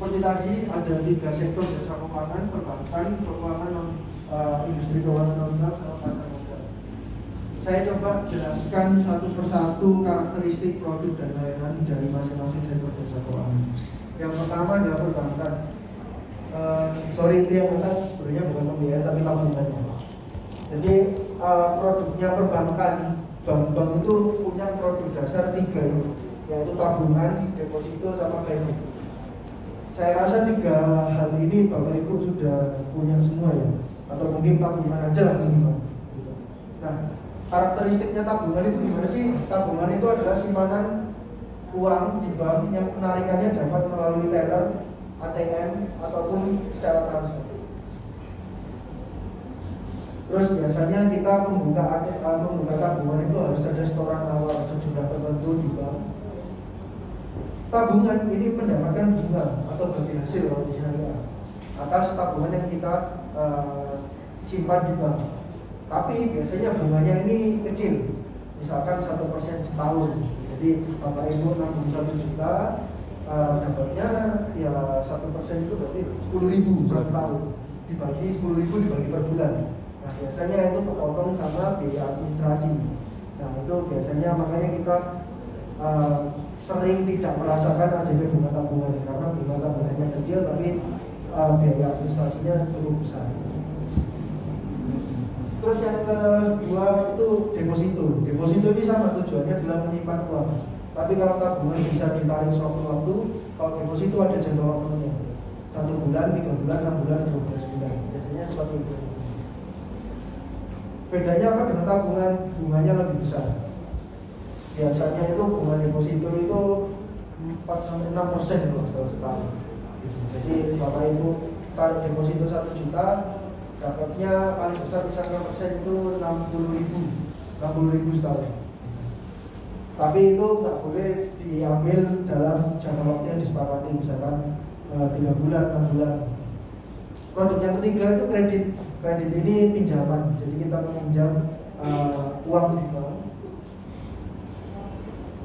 Seperti tadi ada 3 sektor jasa keuangan, perbankan, keuangan industri keuangan non-bank sama pasar modal. Saya coba jelaskan satu persatu karakteristik produk dan layanan dari masing-masing sektor jasa keuangan. Yang pertama adalah perbankan. Sorry, itu yang atas sebenarnya bukan pembiayaan tapi tabungan. Jadi produknya perbankan, bank-bank itu punya produk dasar 3, yaitu tabungan, deposito, sama kredit. Saya rasa 3 hal ini Bapak Ibu sudah punya semua ya, atau mungkin tabungan aja lah minimal. Nah, karakteristiknya tabungan itu gimana sih? Tabungan itu adalah simpanan uang di bank yang penarikannya dapat melalui teller, ATM, ataupun secara transfer. Terus biasanya kita membuka tabungan itu harus ada setoran awal sejumlah tertentu di bank. Tabungan ini mendapatkan bunga atau bagi hasil kalau misalnya atas tabungan yang kita simpan di bank. Tapi biasanya bunganya ini kecil, misalkan 1% setahun. Jadi Bapak Ibu nabung 1 juta, dapatnya ya 1% itu berarti 10.000 per tahun. Dibagi 10.000 dibagi per bulan. Nah biasanya itu kepotong sama biaya administrasi. Nah itu biasanya makanya kita sering tidak merasakan adanya bunga tabungan karena bunga tabungannya kecil tapi biaya administrasinya cukup besar. Terus yang kedua itu deposito. Deposito ini sama tujuannya adalah menyimpan uang. Tapi kalau tabungan bisa ditarik sewaktu-waktu, kalau deposito ada jangka waktunya. 1 bulan, 3 bulan, 6 bulan, 12 bulan. Biasanya seperti itu. Bedanya apa dengan tabungan? Bunganya lebih besar. Biasanya itu bunga deposito itu 4-6% loh setahun. Jadi Bapak Ibu taruh deposito 1 juta, dapatnya paling besar bisa 6% itu 60.000 setahun. Tapi itu nggak boleh diambil dalam jangka waktu yang disepakati, misalkan 3 bulan, 6 bulan. Produk yang ketiga itu kredit. Kredit ini pinjaman, jadi kita meminjam uang di bank.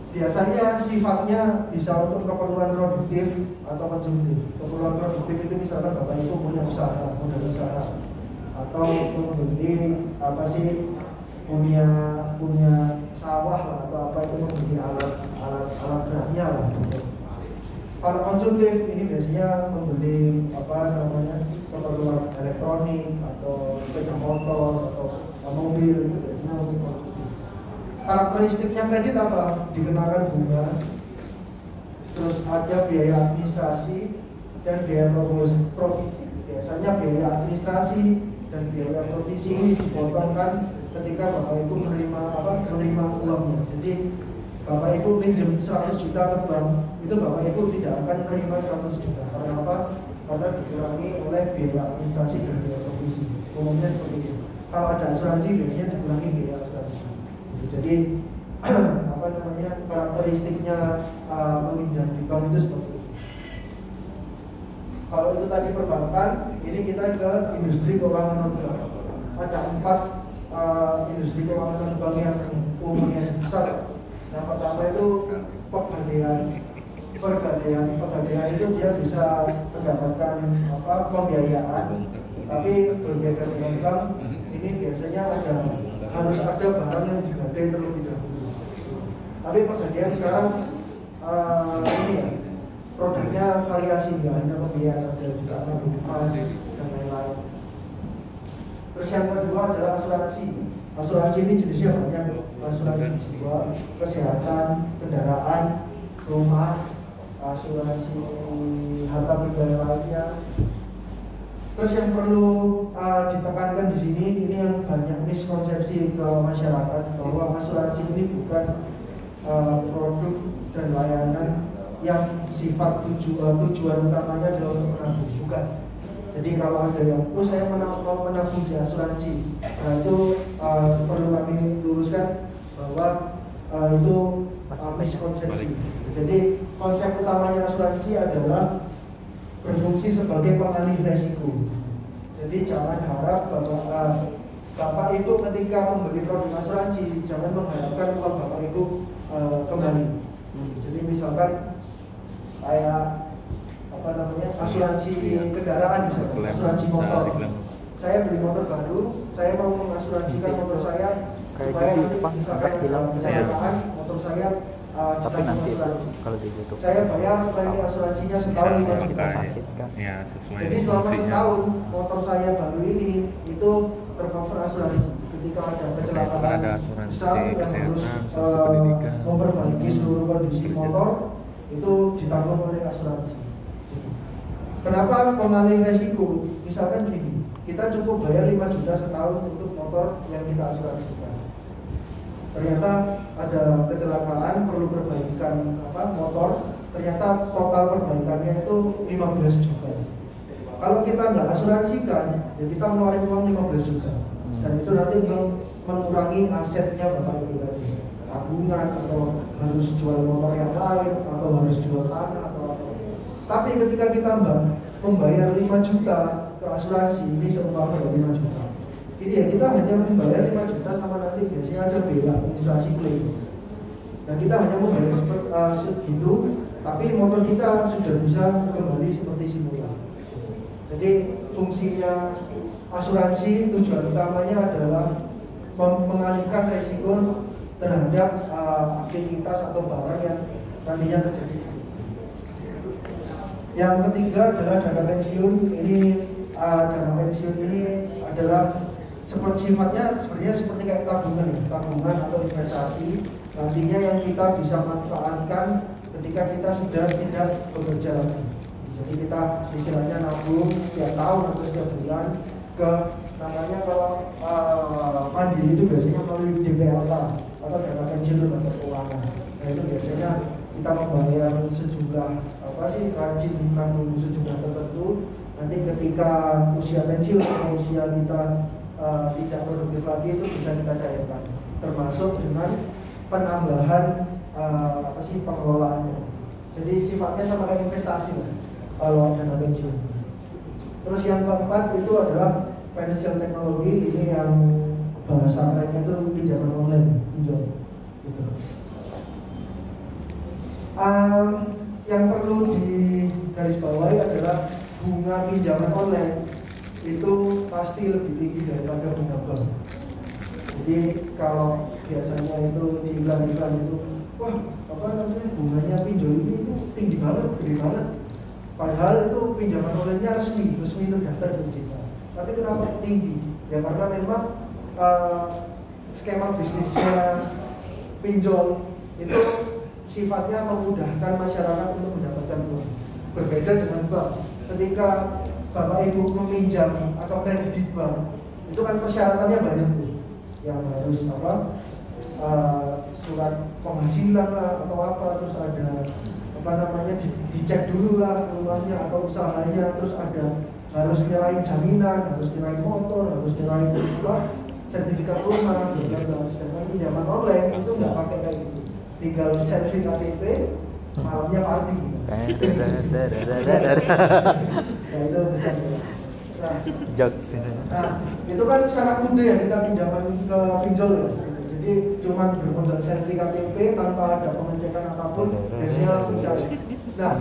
Biasanya sifatnya bisa untuk keperluan produktif atau konsumtif. Keperluan produktif itu misalkan Bapak Ibu punya usaha, modal usaha, atau membeli punya sawah lah, atau apa itu membeli alat beratnya lah. Kalau konsumtif ini biasanya membeli keperluan elektronik atau sepeda motor atau mobil, itu biasanya untuk konsumtif. Karakteristiknya kredit apa? Dikenakan bunga, terus ada biaya administrasi dan biaya provisi. Biasanya biaya administrasi dan biaya provisi ini dipotongkan ketika Bapak Ibu menerima uangnya. Jadi Bapak Ibu pinjam 100 juta ke bank, itu Bapak Ibu tidak akan menerima 100 juta. Karena apa? Karena dikurangi oleh biaya administrasi dan biaya provisi. Umumnya seperti itu. Kalau ada asuransi biasanya dikurangi biaya asuransi. Jadi karakteristiknya meminjam di bank itu seperti itu. Kalau itu tadi perbankan, ini kita ke industri keuangan non-bank. Ada 4 industri keuangan non-bank yang umumnya besar. Yang pertama itu pegadaian. Pegadaian itu dia bisa mendapatkan pembiayaan, tapi berbeda dengan bank. Ini biasanya harus ada barang yang digadai terlebih dahulu. Tapi pegadaian sekarang produknya variasi, nggak hanya pembiayaan, ada juga tabung emas dan lain-lain. Terus yang kedua adalah asuransi. Asuransi ini jenisnya banyak. Asuransi jiwa, kesehatan, kendaraan, rumah, asuransi harta benda lainnya. Terus yang perlu ditekankan di sini, ini yang banyak miskonsepsi ke masyarakat bahwa asuransi ini bukan produk dan layanan yang sifat tujuan utamanya adalah untuk menabung, bukan. Jadi kalau ada yang saya mau menabung di asuransi, nah itu perlu kami luruskan bahwa itu miskonsepsi. Jadi konsep utamanya asuransi adalah berfungsi sebagai pengalih resiko. Jadi jangan harap bahwa Bapak itu ketika membeli produk asuransi jangan mengharapkan uang Bapak itu kembali. Jadi misalkan kayak asuransi kendaraan misalnya, asuransi motor. Saya beli motor baru, saya mau mengasuransikan motor saya supaya misalkan kecelakaan motor saya tapi nanti itu kalau ditutup saya bayar premi asuransinya setahun 5 juta. Ya, sesuai jadi selama setahun motor saya baru ini itu tercover asuransi. Ketika ada kecelakaan ada asuransi besar yang kesehatan, harus asuransi pendidikan, memperbaiki seluruh kondisi motor itu ditanggung oleh asuransi. Kenapa mengalih resiko? Misalkan begini, kita cukup bayar 5 juta setahun untuk motor yang kita asuransikan. Ternyata ada kecelakaan, perlu perbaikan motor, ternyata total perbaikannya itu 15 juta. Kalau kita nggak asuransikan, ya kita ngeluarin uang 15 juta. Dan itu nanti mengurangi asetnya Bapak Ibu tadi. Tabungan atau harus jual motor yang lain atau harus jual tanah atau apa. Tapi ketika kita membayar 5 juta ke asuransi, ini seumpama 5 juta. Ini ya kita hanya membayar 5 juta sama nanti biasanya ada biaya administrasi klaim. Dan kita hanya membayar segitu, tapi motor kita sudah bisa kembali seperti semula. Jadi fungsinya asuransi tujuan utamanya adalah mengalihkan resiko terhadap aktivitas atau barang yang nantinya terjadi. Yang ketiga adalah dana pensiun. Ini dana pensiun ini adalah sifatnya sebenarnya seperti kayak tabungan atau investasi nantinya yang kita bisa manfaatkan ketika kita sudah tidak bekerja lagi. Jadi kita istilahnya nabung setiap tahun atau setiap bulan ke namanya kalau mandiri itu biasanya melalui DPLK atau dana pensiun lembaga keuangan. Nah itu biasanya kita membayar sejumlah rajin nabung sejumlah tertentu. Nanti ketika usia pensiun atau usia kita tidak produktif lagi itu bisa kita cairkan, termasuk dengan penambahan pengelolaannya. Jadi sifatnya sama kayak investasi lah kalau dana pensiun. Terus yang keempat itu adalah financial technology. Ini yang bahasa lainnya itu pinjaman online, pinjol. Gitu. Yang perlu digarisbawahi adalah bunga pinjaman online itu pasti lebih tinggi daripada bunga bank. Jadi kalau biasanya itu di iklan-iklan itu, wah bunganya pinjol ini itu tinggi banget, gede banget. Padahal itu pinjaman online-nya resmi itu daftar di OJK. Tapi kenapa tinggi? Ya karena memang skema bisnisnya pinjol itu sifatnya memudahkan masyarakat untuk mendapatkan uang. Berbeda dengan bank. Ketika Bapak Ibu meminjam atau kredit di bank, itu kan persyaratannya banyak tuh, yang harus surat penghasilan lah atau apa, terus ada dicek dulu lah rumahnya atau usahanya, terus ada harus nyerahin jaminan, harus nyerahin motor, harus nyerahin sertifikat rumah, sedangkan pinjaman online itu nggak pakai kayak gitu, tinggal selfie KTP, malamnya party. Nah itu bisa. Jokes. Nah itu kan sangat mudah ya kita pinjaman ke pinjol ya. Jadi cuma bermodal selfie KTP tanpa ada pengecekan apapun, biasanya langsung cair. Nah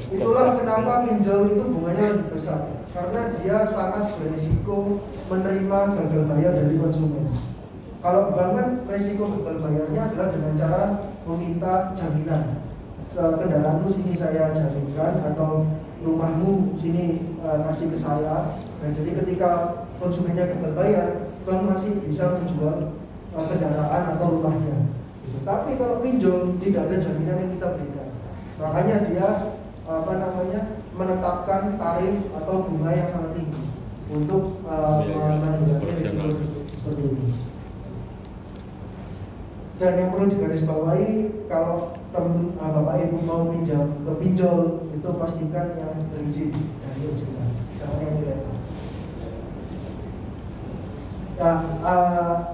itulah kenapa pinjol itu bunganya lebih besar, karena dia sangat berisiko menerima gagal bayar dari konsumen. Kalau bank kan resiko gagal bayarnya adalah dengan cara meminta jaminan. Kendaraanmu sini saya jaminkan, atau rumahmu sini kasih ke saya. Nah jadi ketika konsumennya gagal bayar, bank masih bisa menjual kendaraan atau rumahnya. Tapi kalau pinjol tidak ada jaminan yang kita berikan. Makanya dia menetapkan tarif atau bunga yang sangat tinggi untuk menanggulangi risiko seperti ini. Dan yang perlu digarisbawahi, kalau Bapak Ibu mau pinjam ke pinjol, itu pastikan yang berizin dari OJK, jangan yang ilegal. Nah,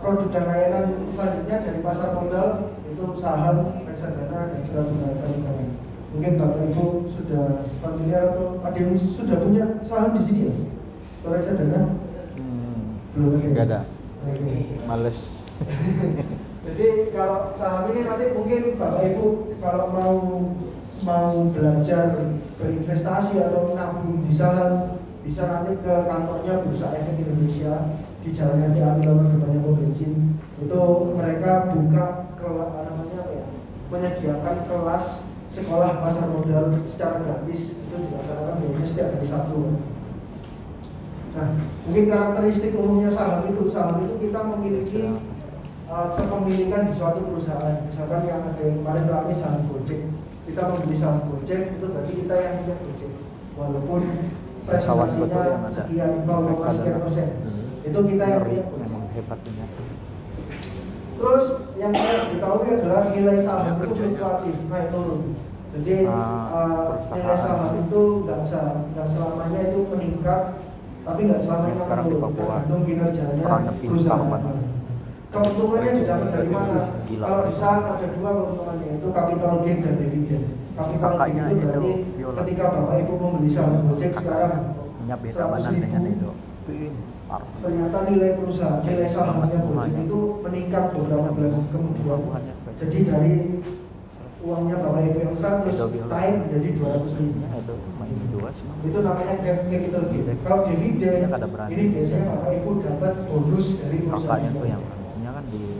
produk dan layanan selanjutnya dari pasar modal itu saham, reksadana, dan juga bunga. Mungkin Bapak Ibu sudah familiar atau ada yang sudah punya saham di sini ya? Atau reksadana? Belum ada. Enggak ada. Males. Jadi kalau saham ini nanti mungkin Bapak Ibu kalau mau mau belajar berinvestasi atau menabung di saham, bisa nanti ke kantornya Bursa Efek Indonesia di Jalan Hati Ali nomor depannya pom bensin. Itu mereka buka menyediakan kelas sekolah pasar modal secara gratis. Itu dilaksanakan biasanya setiap hari Sabtu. Nah, mungkin karakteristik umumnya saham itu kita memiliki kepemilikan di suatu perusahaan. Misalkan yang ada yang kemarin ramai saham Gojek, kita membeli saham Gojek, itu berarti kita yang punya Gojek. Walaupun presentasinya sekian, sekian persen, itu kita yang punya Gojek. Memang hebat ternyata. Terus yang diketahui adalah nilai saham itu fluktuatif, naik turun. Jadi nilai saham itu nggak selamanya itu meningkat, tapi nggak selamanya menurun, tergantung kinerjanya perusahaan. Keuntungannya didapat dari mana? Kalau di saham ada dua keuntungannya, itu capital gain dan dividen. Capital gain itu berarti ketika Bapak Ibu membeli saham Gojek sekarang 100.000, ternyata nilai perusahaan, nilai sahamnya Gojek itu meningkat beberapa bulan kemudian. Jadi dari uangnya Bapak Ibu yang 100 naik menjadi 200.000. Itu namanya capital gain. Kalau dividen, ini biasanya Bapak Ibu dapat bonus dari perusahaan.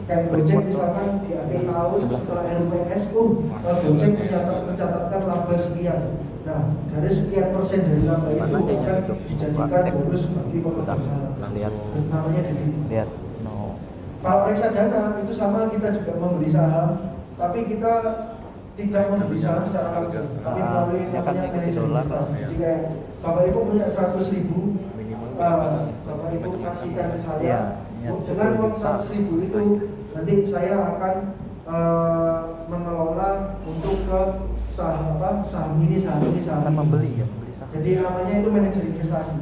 Kayak Gojek misalkan di akhir tahun setelah LPS, Gojek mencatatkan laba sekian. Nah, dari sekian persen dari laba itu akan dijadikan bonus bagi pemegang saham. Namanya dividen. Kalau reksadana itu sama, kita juga membeli saham, tapi kita tidak membeli saham secara langsung, tapi melalui namanya manajemen. Jadi kayak Bapak Ibu punya 100.000, Bapak Ibu kasihkan ke saya. Dengan uang 100.000 itu nanti saya akan mengelola untuk ke saham ini. Membeli saham. Jadi namanya itu manajer investasi.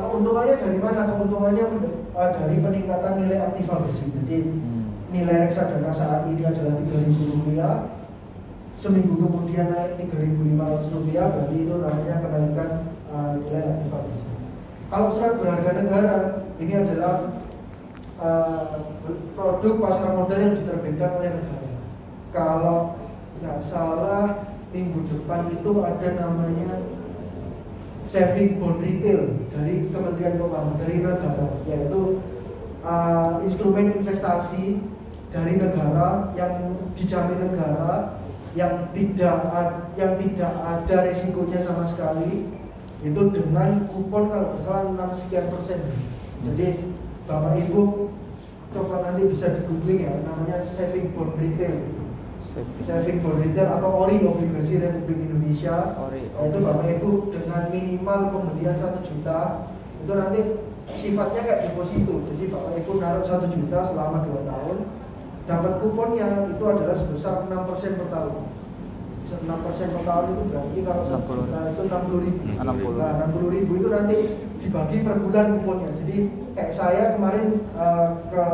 Keuntungannya dari mana? Keuntungannya dari peningkatan nilai aktiva bersih. Jadi nilai reksadana saat ini adalah Rp3.000, seminggu kemudian naik Rp3.500, berarti itu namanya kenaikan nilai aktiva bersih. Kalau surat berharga negara, ini adalah produk pasar modal yang diterbitkan oleh negara. Kalau nggak salah minggu depan itu ada namanya saving bond retail dari Kementerian Keuangan, dari negara, yaitu instrumen investasi dari negara yang dijamin negara, yang tidak ada resikonya sama sekali, itu dengan kupon kalau misalnya 6 sekian persen. Jadi Bapak Ibu coba nanti bisa di googling ya, namanya saving bond retail. Saving bond retail atau ORI, obligasi Republik Indonesia. Itu Bapak Ibu dengan minimal pembelian 1 juta, itu nanti sifatnya kayak deposito. Jadi Bapak Ibu naruh 1 juta selama 2 tahun, dapat kuponnya itu adalah sebesar 6% per tahun. 6% per tahun itu berarti kalau 1 juta itu 60.000. Nah, 60.000 itu nanti dibagi per bulan kuponnya. Jadi kayak saya kemarin ke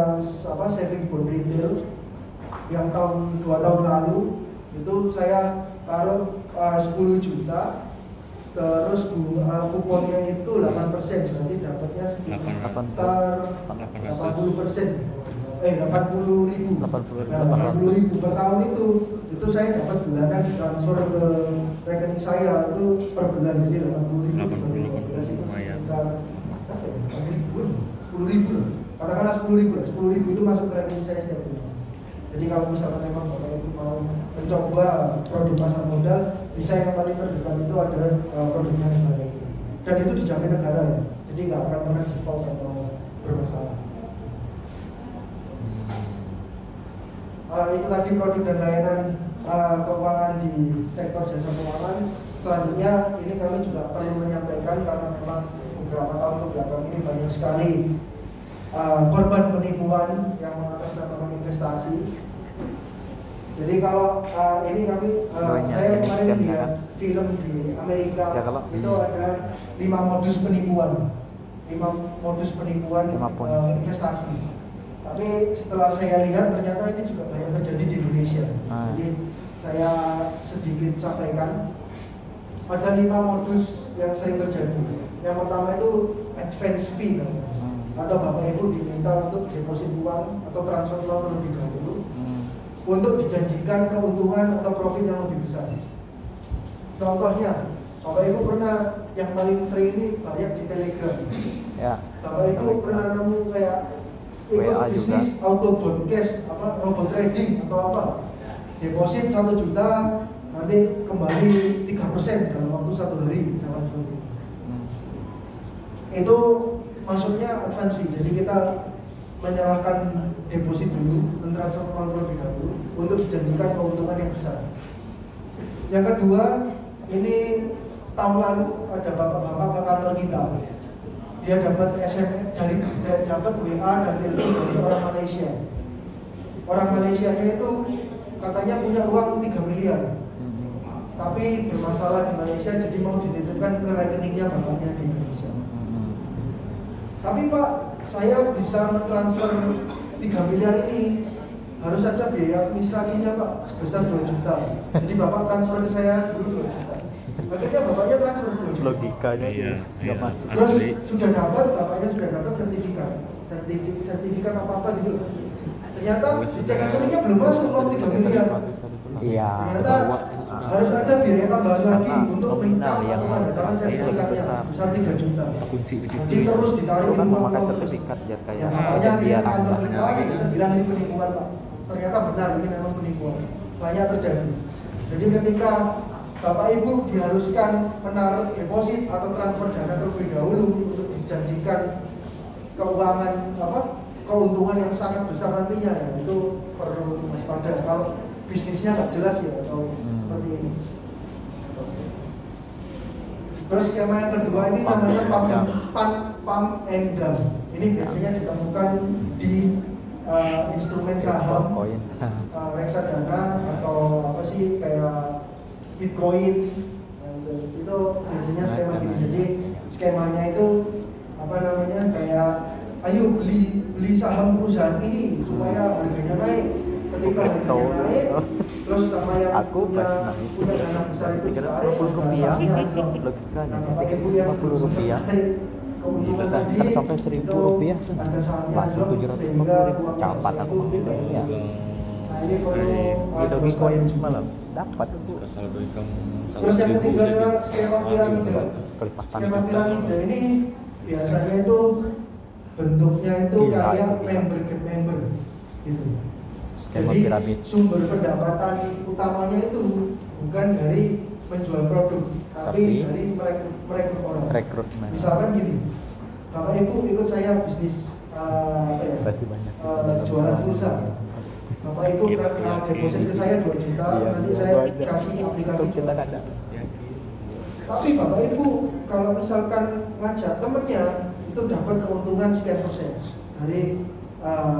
saving bond retail yang 2 tahun lalu itu saya taruh 10 juta, terus kuponnya itu 8%, berarti dapatnya sekitar 80%. 80.000. Nah, 80.000 per tahun itu saya dapat bulanan transfer ke rekening saya itu per bulan, jadi 80.000. 80.000 lumayan. 10.000. Katakanlah 10.000 itu masuk ke rekening saya setiap bulan. Jadi kalau misalkan memang Bapak Ibu mau mencoba produk pasar modal, bisa yang paling terdekat itu ada produknya sebagai itu. Dan itu dijamin negara ya. Jadi nggak akan pernah default atau bermasalah. Itu tadi produk dan layanan keuangan di sektor jasa keuangan. Selanjutnya ini kami juga perlu menyampaikan karena memang beberapa tahun kebelakang ini banyak sekali korban penipuan yang mengatasnamakan investasi. Jadi kalau ini kami saya kemarin lihat film di Amerika ya, itu ada 5 modus penipuan, 5 modus penipuan investasi. Tapi setelah saya lihat ternyata ini juga banyak terjadi di Indonesia. Jadi saya sedikit sampaikan ada 5 modus yang sering terjadi. Yang pertama itu advance fee, atau Bapak Ibu diminta untuk deposit uang atau transfer uang terlebih dahulu. untuk dijanjikan keuntungan atau profit yang lebih besar. Contohnya, Bapak Ibu pernah yang paling sering ini banyak di Telegram. Ya. Bapak Ibu pernah nemu kayak ikut WA bisnis juga. auto bond cash, apa robot trading atau apa? Deposit 1 juta, nanti kembali 3% dalam waktu 1 hari, misalkan seperti itu. Itu maksudnya advance fee. Jadi kita menyerahkan deposit dulu, mentransfer uang terlebih dahulu untuk dijanjikan keuntungan yang besar. Yang kedua, ini tahun lalu ada bapak-bapak ke kantor kita. Dia dapat SMS dapat WA dan telepon dari orang Malaysia. Orang Malaysianya itu katanya punya uang 3 miliar. Tapi bermasalah di Malaysia, jadi mau dititipkan ke rekeningnya bapaknya di Indonesia. Tapi Pak, saya bisa mentransfer 3 miliar ini, harus ada biaya administrasinya Pak sebesar 2 juta. Jadi Bapak transfer ke saya dulu 2 juta. Akhirnya Bapaknya transfer 2 juta. Logikanya Iya, nggak iya. masuk. Terus Asli. sudah dapat, Bapaknya sudah dapat sertifikat apa-apa gitu. Ternyata cek rekeningnya belum masuk uang 3 miliar. Iya. Ternyata harus ada biaya tambahan lagi Karena untuk nominal mencap yang atau tanda tangan sertifikatnya besar. sebesar 3 juta. Kunci di situ. Jadi terus ditarik Itu kan uang memakai terus. sertifikat ya kayak Ya, makanya dia dia kantor tambah. kita kita bilang ini penipuan Pak. Ternyata benar ini memang penipuan. Banyak terjadi. Jadi ketika Bapak Ibu diharuskan menaruh deposit atau transfer dana terlebih dahulu untuk dijanjikan keuangan keuntungan yang sangat besar nantinya ya, itu perlu waspada kalau bisnisnya nggak jelas ya atau seperti ini. Terus skema yang kedua ini namanya pump and dump. Ini biasanya ditemukan di instrumen saham, Koin. reksadana atau apa sih kayak Bitcoin. Itu biasanya skema gini. Jadi skemanya itu apa namanya kayak ayo beli saham perusahaan ini supaya harganya naik. Ketika harganya naik, terus sama yang Aku punya pas naik dana besar itu dikira ditarik, 50 rupiah. sahamnya Logikanya Bapak tiket Ibu yang 50 rupiah. keuntungan Gila kan, tadi, kan sampai 1000 itu rupiah harga sahamnya langsung drop, 750 sehingga ribu uang capat aku itu bilang ya. Nah ini perlu Di Dogecoin semalam dapat aku Saldo income Terus yang ketiga adalah skema piramida. kelipat Skema piramida ini biasanya itu bentuknya itu Gila, kayak itu gila. member get member gitu. skema Jadi piramid. sumber pendapatan utamanya itu bukan dari menjual produk, tapi Tapi dari merekrut orang. rekrutmen. Misalkan gini, Bapak Ibu ikut saya bisnis apa ya? Pasti banyak. Jualan pulsa. Bapak Ibu deposit ke saya 2 juta, Iya, nanti iya, saya banyak. kasih aplikasi. Itu kita kan ada. Tapi Bapak Ibu kalau misalkan ngajak temennya itu dapat keuntungan sekian persen dari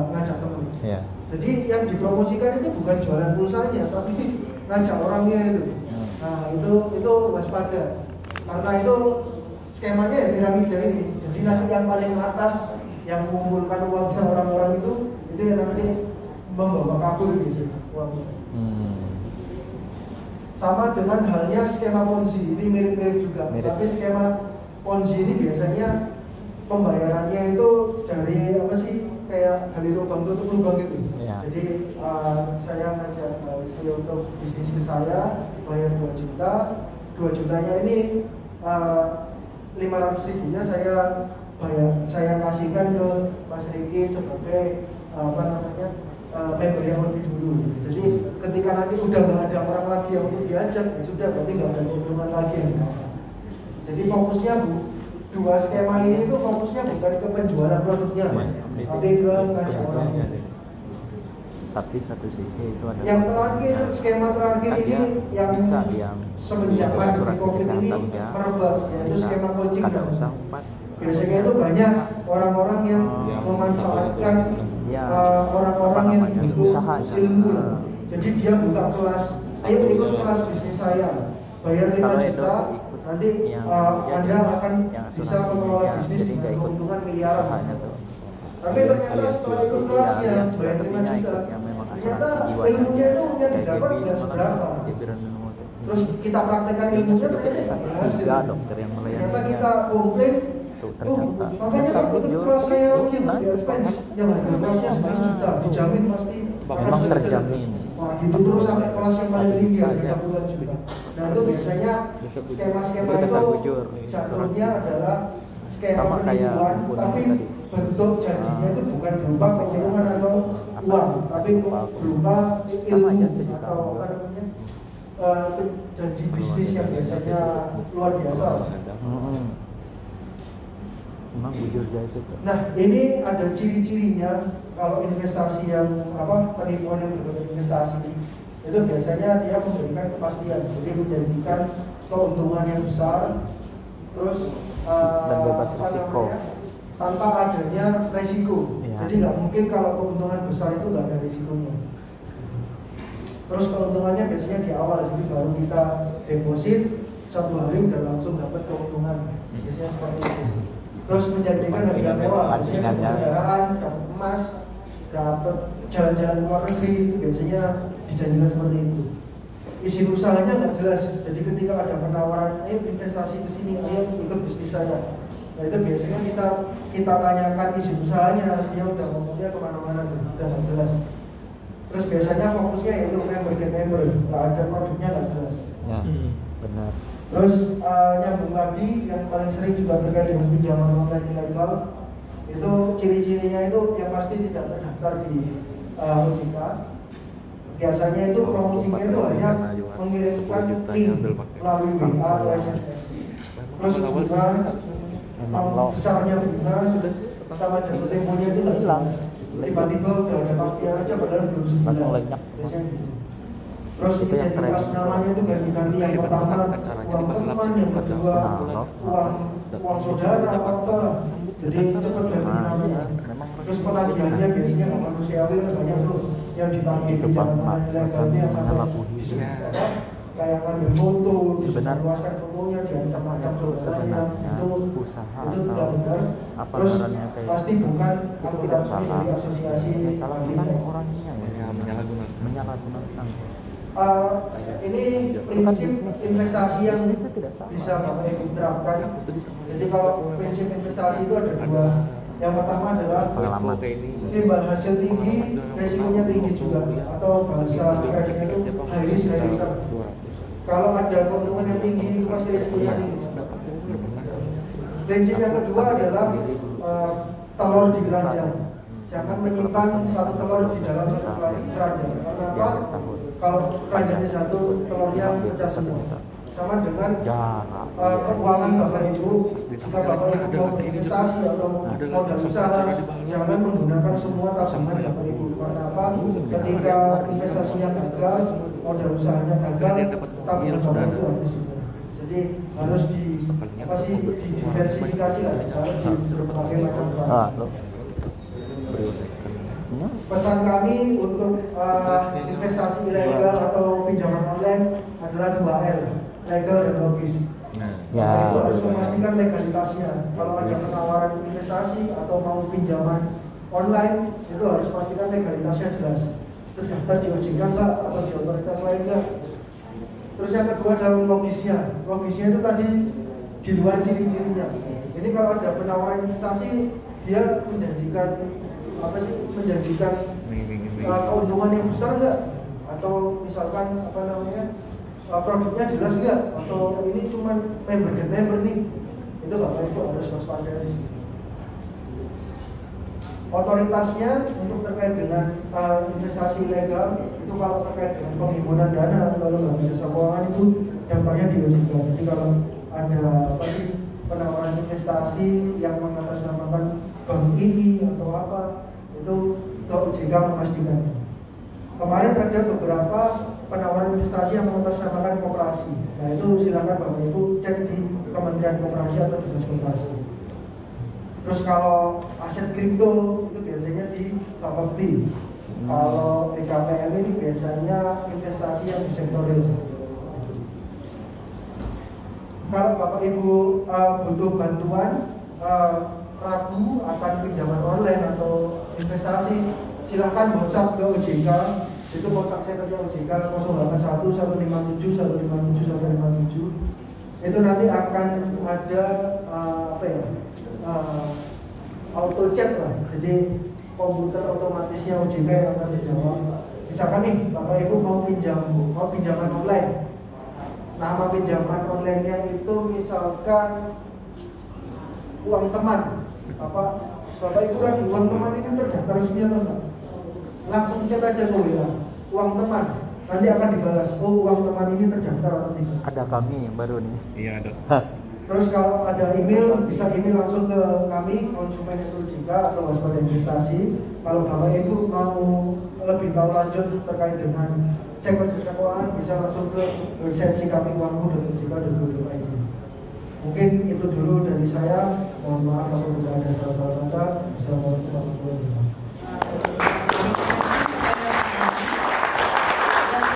ngajak temen. Iya. Jadi yang dipromosikan itu bukan jualan pulsanya, tapi ngajak orangnya itu. Nah itu waspada, karena itu skemanya ya piramida ini. Jadi nanti yang paling atas yang mengumpulkan uangnya orang-orang itu yang nanti membawa kabur gitu uangnya. Sama dengan halnya skema Ponzi, ini mirip-mirip juga. Mirip. Tapi skema Ponzi ini biasanya pembayarannya itu dari apa sih kayak dari lubang tutup lubang gitu. Iya. Jadi saya ngajak saya untuk bisnis ke saya bayar 2 juta, 2 jutanya ini 500 ribunya saya bayar, saya kasihkan ke Mas Riki sebagai apa namanya member yang lebih dulu. Jadi ketika nanti udah nggak ada orang lagi yang untuk diajak, ya sudah berarti nggak ada keuntungan lagi yang didapat. Jadi fokusnya dua skema ini itu fokusnya bukan ke penjualan produknya, tapi ke ngajak orang. Tapi satu sisi itu ada Yang terakhir, skema terakhir kan ini dia yang bisa yang semenjak pandemi COVID ini merebak, yaitu bisa skema coaching. kadang bisa 4 Biasanya itu banyak orang-orang yang memanfaatkan Ya, orang-orang apa yang namanya, butuh usahanya. ilmu. Jadi dia buka kelas, ayo ikut kelas bisnis saya, bayar 5 Kalau juta, Edo nanti yang Anda akan yang bisa asuransinya, mengelola ya, bisnis jadi dengan nggak ikut keuntungan miliaran. usahanya tuh. Tapi ternyata setelah ikut kelasnya, yang bayar 5 lebihnya juta, ikut yang memang ternyata asuransi jiwanya ilmunya itu yang kayak didapat Gaby nggak semalam seberapa. di Piramid Motor. Terus kita praktekkan ilmunya ternyata nggak berhasil. 3 dokter yang Ternyata melayani kita komplain, tuh ternyata makanya kan sambut ikut Jo, kelas saya lagi nah, di advance yang harga kelasnya 10 juta, dijamin pasti memang terjamin. Nah gitu terus sampai kelas yang paling tinggi harga puluhan juta. Nah itu biasanya skema-skema itu jatuhnya adalah skema Sama kayak penipuan, himpunan tapi tadi. bentuk janjinya itu bukan berupa keuntungan atau uang, tapi berupa Sama aja ilmu sih juga. atau apa namanya janji bisnis yang biasanya luar biasa. Emang bujur aja itu. Nah ini ada ciri-cirinya kalau investasi yang penipuan yang berbentuk investasi itu biasanya dia memberikan kepastian, jadi menjanjikan keuntungan yang besar, terus Dan bebas risiko. tanpa adanya resiko. Ya. Jadi nggak mungkin kalau keuntungan besar itu nggak ada risikonya. Terus keuntungannya biasanya di awal, jadi baru kita deposit 1 hari udah langsung dapat keuntungan, biasanya seperti itu. Terus menjanjikan hadiah mewah, biasanya dapat kendaraan, dapat emas, dapat jalan-jalan ke luar negeri, itu biasanya dijanjikan seperti itu. Izin usahanya nggak jelas, jadi ketika ada penawaran, ayo investasi ke sini, ayo ikut bisnis saya. Nah itu biasanya kita tanyakan izin usahanya, dia udah ngomongnya kemana-mana, udah nggak jelas. Terus biasanya fokusnya yaitu member get member, nggak ada produknya nggak jelas. Ya, benar. Terus nyambung lagi yang paling sering juga terkait dengan pinjaman online ilegal, itu ciri-cirinya itu yang pasti tidak terdaftar di OJK. Biasanya itu promosinya itu hanya mengirimkan link melalui WA atau SMS. Terus bunga, besarnya bunga, sama jatuh temponya itu nggak jelas. Tiba-tiba udah ada tagihan aja padahal belum sebulan. Langsung lenyap. Biasanya gitu. Terus Itu yang keren. identitas namanya itu ganti-ganti, yang pertama uang teman, yang kedua uang saudara atau apa. Jadi cepat ganti namanya. Terus penagihannya biasanya nggak manusiawi, banyak tuh yang ditagih Itu pinjaman Pak, online ilegalnya yang sampai menyalabuhi. kayak ngambil foto, Sebenarnya- luaskan fotonya, diancam-ancam saudaranya, Sebenarnya itu usaha tidak atau benar. apa Terus namanya kayak pasti bukan itu akuntansi tidak salah. dari asosiasi Yang salah kan fintech. orangnya ya. Menyalahgunakan. Ini Itu kan prinsip bisnis. investasi yang Bisnisnya tidak salah. bisa Bapak Ibu terapkan. Jadi kalau prinsip investasi itu ada dua. Yang pertama adalah Pengalaman. timbal hasil tinggi, resikonya tinggi juga, atau bahasa kerennya itu high risk high return. Kalau ada keuntungan yang tinggi, itu pasti resikonya tinggi. Prinsip yang kedua adalah telur di keranjang. Jangan menyimpan satu telur di dalam satu keranjang. Karena apa? Kalau keranjangnya satu, telurnya pecah semua. Sama dengan Jarak. keuangan Bapak Ibu. Jika Bapak Ibu mau berinvestasi atau modal usaha, jangan menggunakan semua tabungan Bapak Ibu. Karena apa? Ketika investasinya gagal, modal usahanya gagal, tabungan Bapak Ibu habis semua. Jadi harus didiversifikasi lah, harus di berbagai macam cara. Lo. Pesan kami untuk investasi ilegal atau pinjaman online adalah 2L, legal dan logis. Ya, Itu harus betul. memastikan legalitasnya. Kalau ada penawaran investasi atau mau pinjaman online, itu harus pastikan legalitasnya jelas. Terdaftar di OJK enggak atau di otoritas lain enggak. Terus yang kedua adalah logisnya. Logisnya itu tadi di luar ciri-cirinya. Ini kalau ada penawaran investasi, dia menjanjikan keuntungan yang besar enggak? Atau misalkan produknya jelas enggak? Atau ini cuma member get member nih? Itu Bapak Ibu harus waspada di sini. Otoritasnya untuk terkait dengan investasi ilegal itu kalau terkait dengan penghimpunan dana atau lembaga jasa keuangan itu daftarnya di OJK. Jadi kalau ada penawaran investasi yang mengatasnamakan bank ini atau apa, itu ke OJK memastikan. Kemarin ada beberapa penawaran investasi yang mengatasnamakan koperasi. Nah itu silakan Bapak Ibu cek di Kementerian Koperasi atau Dinas Koperasi. Terus kalau aset kripto itu biasanya di Bapepti. Kalau BKPM ini biasanya investasi yang di sektor real. Kalau Bapak Ibu butuh bantuan, ragu akan pinjaman online atau investasi, silahkan WhatsApp ke OJK. Itu kontak saya kerja OJK 081 157 157 157. Itu nanti akan ada auto chat lah. Jadi komputer otomatisnya OJK yang akan menjawab misalkan nih Bapak Ibu mau pinjaman online. Nama pinjaman online-nya itu misalkan uang teman. Bapak Ibu lagi uang teman ini terdaftar resmi atau enggak? Langsung chat aja ke WA, uang teman. Nanti akan dibalas, oh uang teman ini terdaftar atau tidak. Ada kami yang baru nih. Iya ada. Terus kalau ada email, bisa email langsung ke kami, konsumen itu jika atau waspada investasi. Kalau Bapak Ibu mau lebih tahu lanjut terkait dengan cek keuangan, bisa langsung ke website sikapikeuangmu.ojk.go.id. Mungkin itu dulu dari saya. Mohon maaf kalau tidak ada salah-salah kata. Assalamualaikum warahmatullahi wabarakatuh.